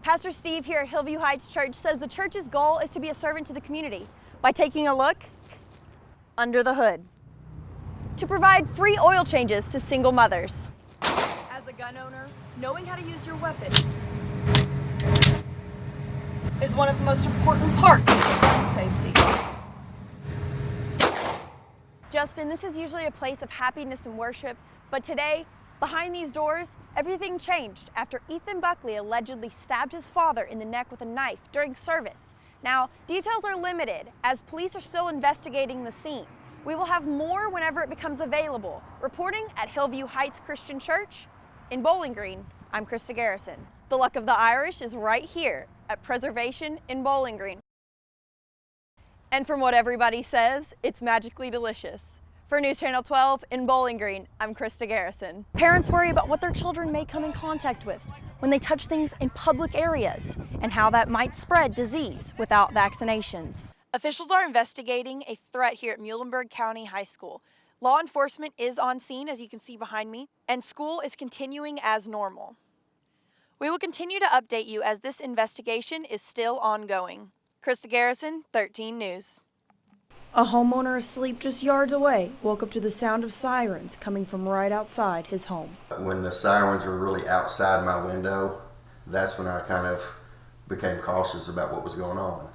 Pastor Steve here at Hillview Heights Church says the church's goal is to be a servant to the community by taking a look under the hood to provide free oil changes to single mothers. As a gun owner, knowing how to use your weapon is one of the most important parts of gun safety. Justin, this is usually a place of happiness and worship, but today, behind these doors, everything changed after Ethan Buckley allegedly stabbed his father in the neck with a knife during service. Now, details are limited as police are still investigating the scene. We will have more whenever it becomes available. Reporting at Hillview Heights Christian Church in Bowling Green, I'm Krista Garrison. The Luck of the Irish is right here at Preservation in Bowling Green. And from what everybody says, it's magically delicious. For News Channel 12 in Bowling Green, I'm Krista Garrison. Parents worry about what their children may come in contact with when they touch things in public areas and how that might spread disease without vaccinations. Officials are investigating a threat here at Muhlenberg County High School. Law enforcement is on scene, as you can see behind me, and school is continuing as normal. We will continue to update you as this investigation is still ongoing. Krista Garrison, 13 News. A homeowner asleep just yards away woke up to the sound of sirens coming from right outside his home. When the sirens were really outside my window, that's when I kind of became cautious about what was going on.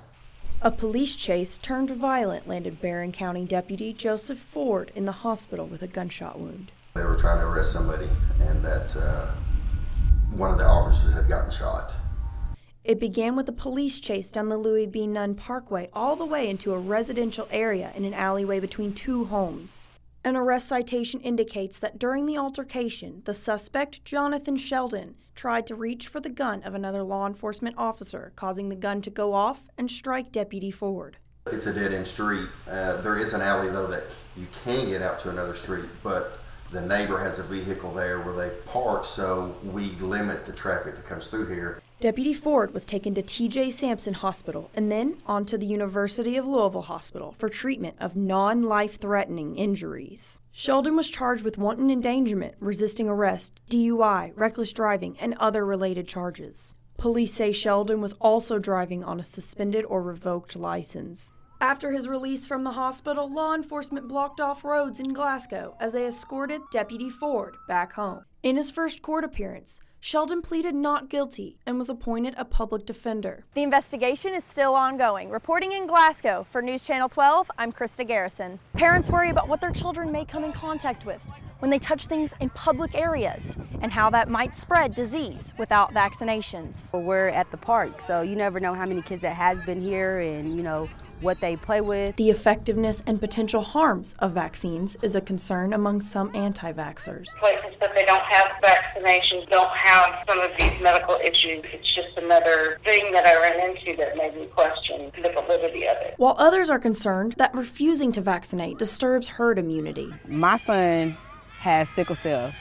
A police chase turned violent landed Barron County Deputy Joseph Ford in the hospital with a gunshot wound. They were trying to arrest somebody, and that one of the officers had gotten shot. It began with a police chase down the Louis B. Nunn Parkway all the way into a residential area in an alleyway between two homes. An arrest citation indicates that during the altercation, the suspect, Jonathan Sheldon, tried to reach for the gun of another law enforcement officer, causing the gun to go off and strike Deputy Ford. It's a dead-end street. There is an alley, though, that you can get out to another street, but the neighbor has a vehicle there where they park, so we limit the traffic that comes through here. Deputy Ford was taken to T.J. Sampson Hospital and then on to the University of Louisville Hospital for treatment of non-life-threatening injuries. Sheldon was charged with wanton endangerment, resisting arrest, DUI, reckless driving, and other related charges. Police say Sheldon was also driving on a suspended or revoked license. After his release from the hospital, law enforcement blocked off roads in Glasgow as they escorted Deputy Ford back home. In his first court appearance, Sheldon pleaded not guilty and was appointed a public defender. The investigation is still ongoing. Reporting in Glasgow for News Channel 12, I'm Krista Garrison. Parents worry about what their children may come in contact with when they touch things in public areas and how that might spread disease without vaccinations. We're at the park, so you never know how many kids that has been here and, what they play with. The effectiveness and potential harms of vaccines is a concern among some anti-vaxxers. Places that they don't have vaccinations don't have some of these medical issues. It's just another thing that I ran into that made me question the validity of it. While others are concerned that refusing to vaccinate disturbs herd immunity. My son has sickle cell,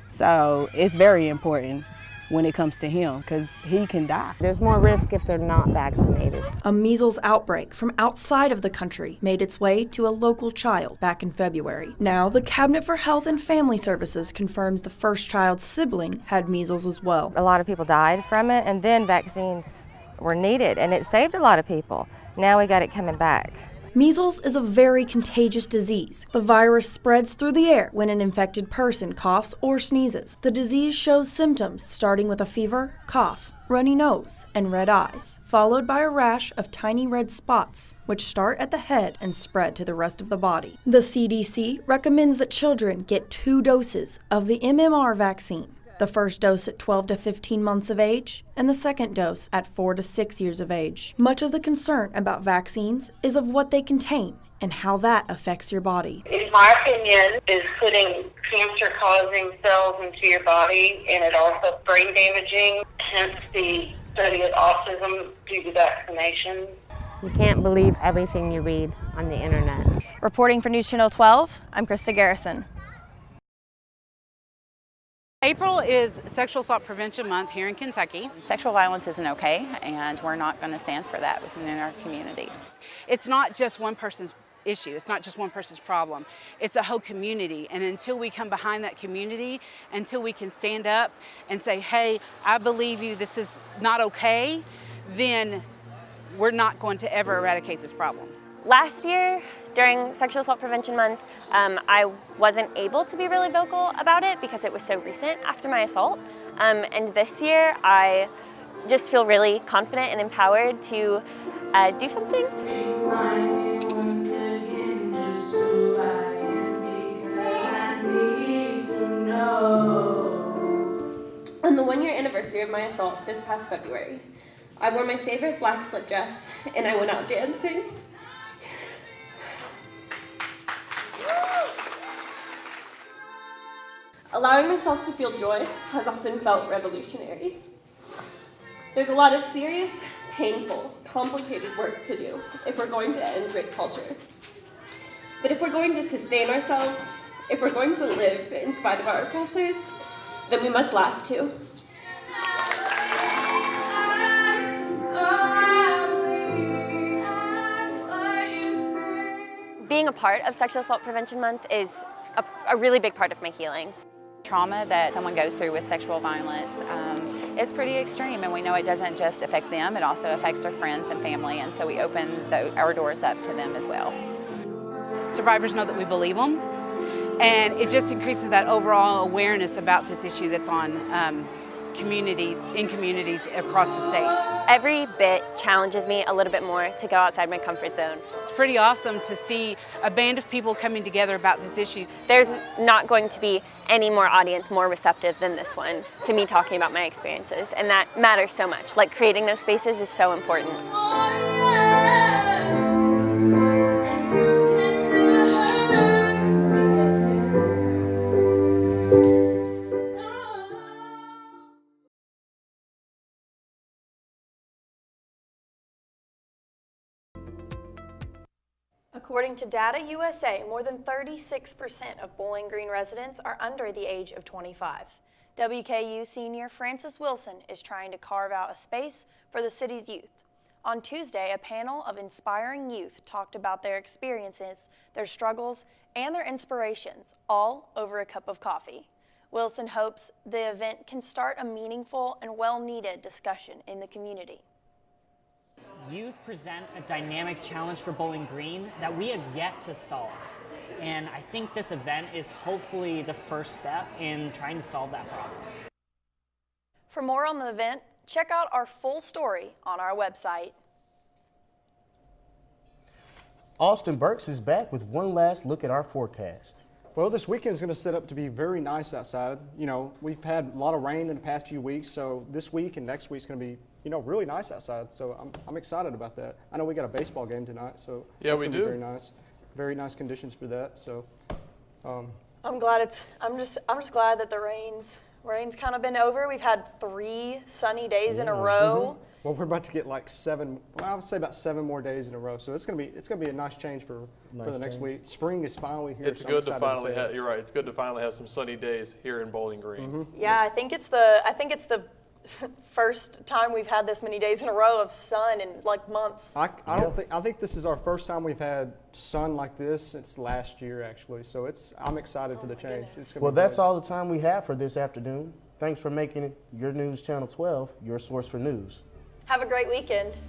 so it's very important when it comes to him because he can die. There's more risk if they're not vaccinated. A measles outbreak from outside of the country made its way to a local child back in February. Now, the Cabinet for Health and Family Services confirms the first child's sibling had measles as well. A lot of people died from it, and then vaccines were needed, and it saved a lot of people. Now we got it coming back. Measles is a very contagious disease. The virus spreads through the air when an infected person coughs or sneezes. The disease shows symptoms starting with a fever, cough, runny nose, and red eyes, followed by a rash of tiny red spots, which start at the head and spread to the rest of the body. The CDC recommends that children get 2 doses of the MMR vaccine. The first dose at 12 to 15 months of age, and the second dose at 4 to 6 years of age. Much of the concern about vaccines is of what they contain and how that affects your body. In my opinion, is putting cancer-causing cells into your body, and it also brain damaging, hence the study of autism due to vaccination. You can't believe everything you read on the internet. Reporting for News Channel 12, I'm Krista Garrison. April is Sexual Assault Prevention Month here in Kentucky. Sexual violence isn't okay, and we're not going to stand for that within our communities. It's not just one person's issue. It's not just one person's problem. It's a whole community. And until we come behind that community, until we can stand up and say, hey, I believe you, this is not okay, then we're not going to ever eradicate this problem. Last year, during Sexual Assault Prevention Month, I wasn't able to be really vocal about it because it was so recent after my assault. And this year, I just feel really confident and empowered to do something. On the 1-year anniversary of my assault this past February, I wore my favorite black slip dress and I went out dancing. Allowing myself to feel joy has often felt revolutionary. There's a lot of serious, painful, complicated work to do if we're going to end rape culture. But if we're going to sustain ourselves, if we're going to live in spite of our oppressors, then we must laugh too. Being a part of Sexual Assault Prevention Month is a really big part of my healing. Trauma that someone goes through with sexual violence is pretty extreme, and we know it doesn't just affect them, it also affects their friends and family, and so we open our doors up to them as well. Survivors know that we believe them, and it just increases that overall awareness about this issue that's on communities across the states. Every bit challenges me a little bit more to go outside my comfort zone. It's pretty awesome to see a band of people coming together about this issue. There's not going to be any more audience more receptive than this one to me talking about my experiences, and that matters so much. Like, creating those spaces is so important. According to Data USA, more than 36% of Bowling Green residents are under the age of 25. WKU senior Francis Wilson is trying to carve out a space for the city's youth. On Tuesday, a panel of inspiring youth talked about their experiences, their struggles, and their inspirations, all over a cup of coffee. Wilson hopes the event can start a meaningful and well-needed discussion in the community. Youth present a dynamic challenge for Bowling Green that we have yet to solve. And I think this event is hopefully the first step in trying to solve that problem. For more on the event, check out our full story on our website. Austin Burks is back with one last look at our forecast. Well, this weekend is going to set up to be very nice outside. You know, we've had a lot of rain in the past few weeks, so this week and next week is going to be, you know, really nice outside. So I'm excited about that. I know we got a baseball game tonight, so yeah, it's we going to do. be very nice conditions for that. So I'm just glad that the rain's kind of been over. We've had 3 sunny days in a row. Well, we're about to get like 7. Well, I would say about 7 more days in a row. So it's gonna be a nice change for the next week. Spring is finally here. It's good to finally have. You're right. It's good to finally have some sunny days here in Bowling Green. Yeah, I think it's the first time we've had this many days in a row of sun in like months. I think this is our first time we've had sun like this since last year, actually. So I'm excited for the change. Well, that's all the time we have for this afternoon. Thanks for making Your News Channel 12 your source for news. Have a great weekend.